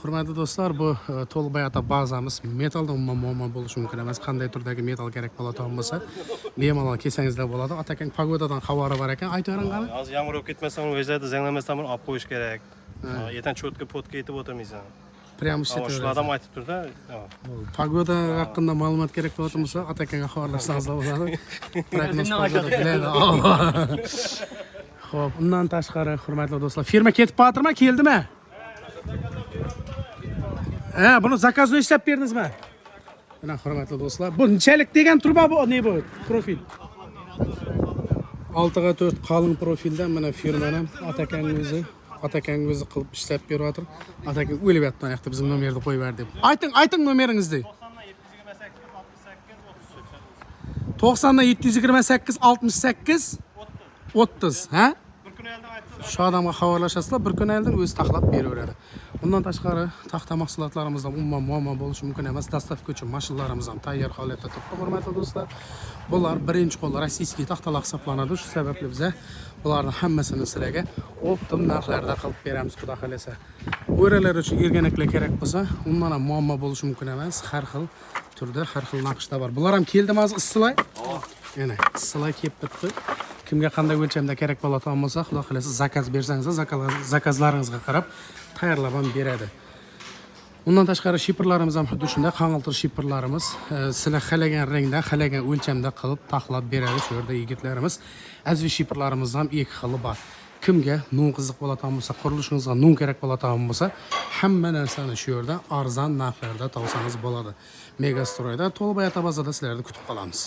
Hurmatli do'stlar, bu To'lbay ata bazamiz metaldan muammo bo'lishi mumkin emas. Qanday turdagi metal kerak bo'ladigan bo'lsa, bemalol kelsangizlar bo'ladi. Atakan pagodadan xabari bor ekan, aytavering qani? Hozir yomg'ir bo'lib ketmasa, uni o'zida zanglamasdan olib qo'yish kerak. Yetan cho'tka potka yetib o'tirmaysan. Prям Shu odam aytib turdi. Pagoda haqida ma'lumot kerak bo'lsa, Atakanga xabarlashsangiz bo'ladi. Prognoz pagoda biladi. Xo'p, undan tashqari hurmatli do'stlar, firma ketib qoldirmi, keldimi? Buni zakazini ishlab berdingizmi? Mana hurmatli do'stlar, bu nechalik degan turba bu, ne bu? Profil. 6x4 qalin profildan mana firmaning Atakang o'zi qilib ishlab beryapti. Atakang o'ylab yotdi, yoqda bizim nomerni qo'yib ber deb. Ayting nomeringizni. 90 728 68 30, ha? Shu odamga xabarlashasizlar, bir kun oldin o'zi taxlab beraveradi. Undan tashqari taxta mahsulotlarimizdan umuman muammo bo'lishi mumkin emas. Dastavka uchun mashinlarimiz ham tayyor holatda turibdi, hurmatli do'stlar. Bular birinchi qo'l rossiyskiy taxtalar hisoblanadi. Shu sababli biz bularning hammasini sizlarga optim narxlarda qilib beramiz, xudo xolasa. O'ralar uchun erganaklar kerak bo'lsa, undan ham muammo bo'lishi mumkin emas. Har xil turda, har xil naqshda bor. Bular ham keldimi hozir issilay? Yana issilay kelib bitdi. Kimga qanday o'lchamda kerak bo'ladigan bo'lsa, xudo xolasa zakaz bersangiz, zakazlaringizga qarab tayyorlab ham beradi. Undan tashqari shiperlarimiz ham xuddi shunday qang'iltir shiperlarimiz. Sizlar xalagan rangda, xalagan o'lchamda qilib taxlab beradi shu yerda yigitlarimiz. Azvi shiperlarimiz ham ikki xili bor. Kimga nun qiziq bo'ladigan bo'lsa, qurilishingizga nun kerak bo'ladigan bo'lsa, hamma narsani shu yerda arzon narxlarda topsangiz bo'ladi. Megastroyda To'lbay ata bazada sizlarni kutib qolamiz.